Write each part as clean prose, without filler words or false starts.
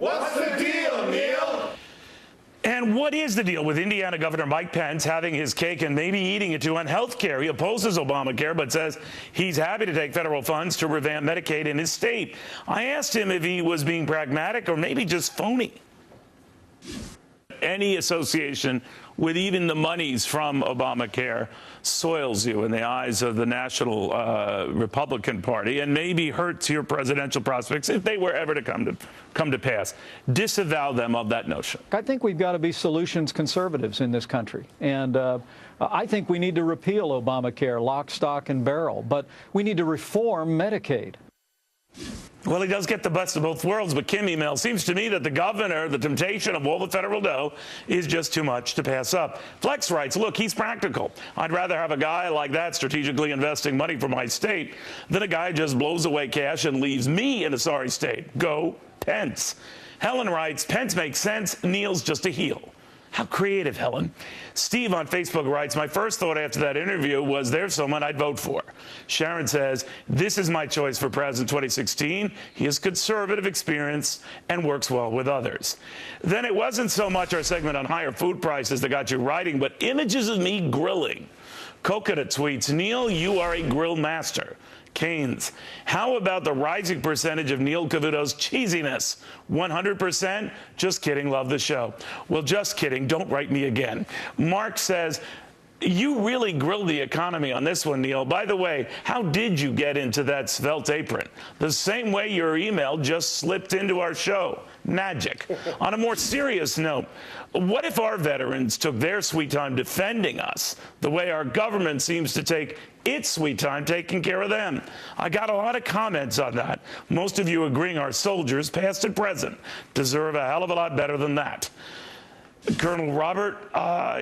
What's the deal, Neil? And what is the deal with Indiana Governor Mike Pence having his cake and maybe eating it too on health care? He opposes Obamacare, but says he's happy to take federal funds to revamp Medicaid in his state. I asked him if he was being pragmatic or maybe just phony. Any association with even the monies from Obamacare soils you in the eyes of the National Republican Party and maybe hurts your presidential prospects if they were ever to come to pass. Disavow them of that notion. I think we've got to be solutions conservatives in this country. And I think we need to repeal Obamacare, lock, stock, and barrel. But we need to reform Medicaid. Well, he does get the best of both worlds, but Kim emails, seems to me that the governor, the temptation of all the federal dough, is just too much to pass up. Flex writes, look, he's practical. I'd rather have a guy like that strategically investing money for my state than a guy who just blows away cash and leaves me in a sorry state. Go Pence. Helen writes, Pence makes sense, Neil's just a heel. How creative, Helen. Steve on Facebook writes, my first thought after that interview was there's someone I'd vote for. Sharon says, this is my choice for president 2016. He has conservative experience and works well with others. Then it wasn't so much our segment on higher food prices that got you writing, but images of me grilling. Coconut tweets, Neil, you are a grill master. Keynes, how about the rising percentage of Neil Cavuto's cheesiness? 100%? Just kidding, love the show. Well, just kidding, don't write me again. Mark says, you really grilled the economy on this one, Neil. By the way, how did you get into that svelte apron? The same way your email just slipped into our show. Magic. On a more serious note, what if our veterans took their sweet time defending us the way our government seems to take its sweet time taking care of them? I got a lot of comments on that. Most of you agreeing our soldiers, past and present, deserve a hell of a lot better than that. Colonel Robert,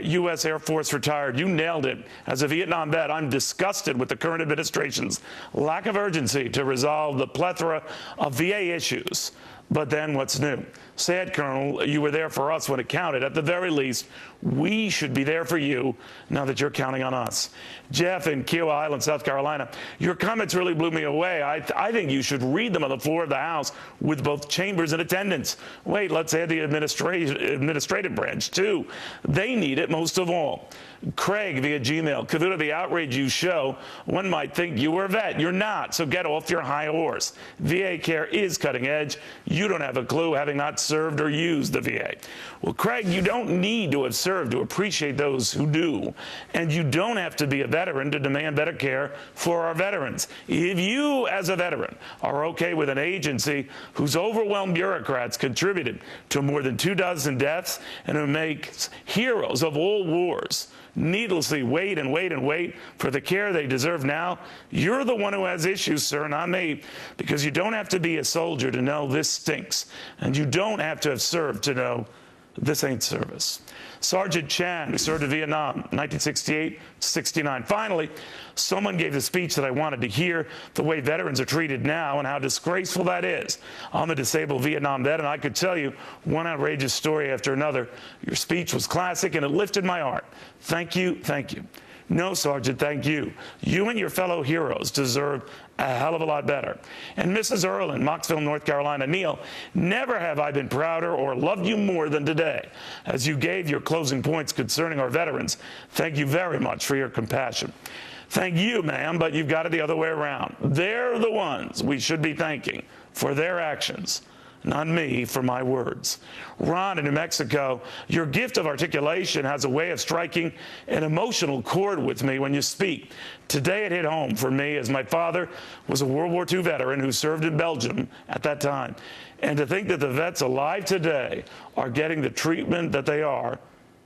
U.S. Air Force retired. You nailed it. As a Vietnam vet, I'm disgusted with the current administration's lack of urgency to resolve the plethora of VA issues. But then what's new? Sad, Colonel, you were there for us when it counted. At the very least, we should be there for you now that you're counting on us. Jeff in Kiowa Island, South Carolina, your comments really blew me away. I think you should read them on the floor of the House with both chambers in attendance. Wait, let's add the administrative branch, too. They need it most of all. Craig via Gmail, Cavuto, the outrage you show, one might think you were a vet. You're not, so get off your high horse. VA care is cutting edge. You don't have a clue, having not served or used the VA. Well, Craig, you don't need to have served to appreciate those who do. And you don't have to be a veteran to demand better care for our veterans. If you, as a veteran, are okay with an agency whose overwhelmed bureaucrats contributed to more than 24 deaths and who makes heroes of all wars needlessly wait and wait and wait for the care they deserve now, you're the one who has issues, sir, not me, because you don't have to be a soldier to know this stinks, and you don't have to have served to know this ain't service. Sergeant Chan, who served in Vietnam, 1968-69. Finally, someone gave the speech that I wanted to hear, the way veterans are treated now and how disgraceful that is. I'm a disabled Vietnam vet, and I could tell you one outrageous story after another. Your speech was classic, and it lifted my heart. Thank you, thank you. No, Sergeant, thank you. You and your fellow heroes deserve a hell of a lot better. And Mrs. Earl in Mocksville, North Carolina, Neil, never have I been prouder or loved you more than today. As you gave your closing points concerning our veterans, thank you very much for your compassion. Thank you, ma'am, but you've got it the other way around. They're the ones we should be thanking for their actions, not me for my words. Ron in New Mexico, your gift of articulation has a way of striking an emotional chord with me when you speak. Today it hit home for me as my father was a World War II veteran who served in Belgium at that time. And to think that the vets alive today are getting the treatment that they are,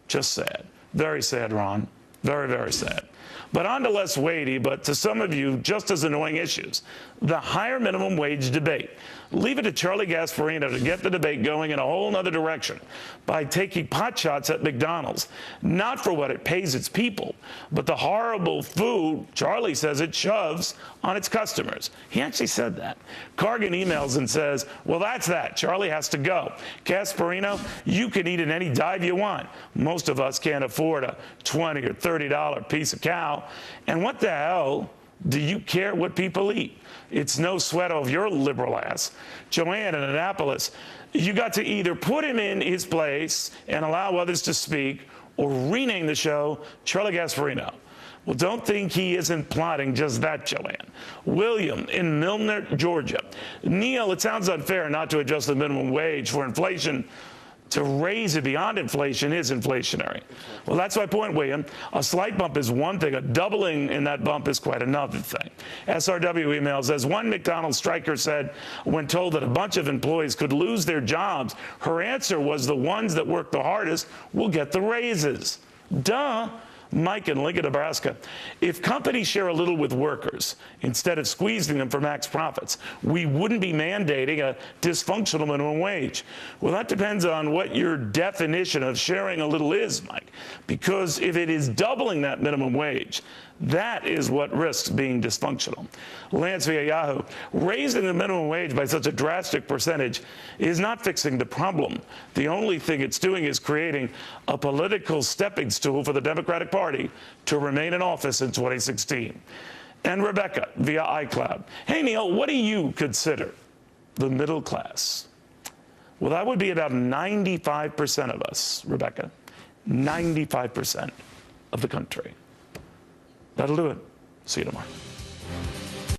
just sad. Very sad, Ron. Very, very sad. But on to less weighty, but to some of you, just as annoying issues. The higher minimum wage debate. Leave it to Charlie Gasparino to get the debate going in a whole other direction by taking potshots at McDonald's, not for what it pays its people, but the horrible food Charlie says it shoves on its customers. He actually said that. Cargan emails and says, well, that's that. Charlie has to go. Gasparino, you can eat in any dive you want. Most of us can't afford a $20 or $30 piece of cow. And what the hell do you care what people eat? It's no sweat of your liberal ass. Joanne in Annapolis, You got to either put him in his place and allow others to speak, or rename the show Charlie Gasparino. Well, don't think he isn't plotting just that, Joanne. William in Milner, Georgia. Neil, it sounds unfair not to adjust the minimum wage for inflation. To raise it beyond inflation is inflationary. Well, that's my point, William. A slight bump is one thing. A doubling in that bump is quite another thing. SRW emails, as one McDonald's striker said when told that a bunch of employees could lose their jobs, her answer was the ones that work the hardest will get the raises. Duh. Mike in Lincoln, Nebraska. If companies share a little with workers instead of squeezing them for max profits, we wouldn't be mandating a dysfunctional minimum wage. Well, that depends on what your definition of sharing a little is, Mike. Because if it is doubling that minimum wage, that is what risks being dysfunctional. Lance via Yahoo. Raising the minimum wage by such a drastic percentage is not fixing the problem. The only thing it's doing is creating a political stepping stool for the Democratic Party to remain in office in 2016. And Rebecca via iCloud. Hey, Neil, what do you consider the middle class? Well, that would be about 95% of us, Rebecca. 95% of the country. That'll do it. See you tomorrow.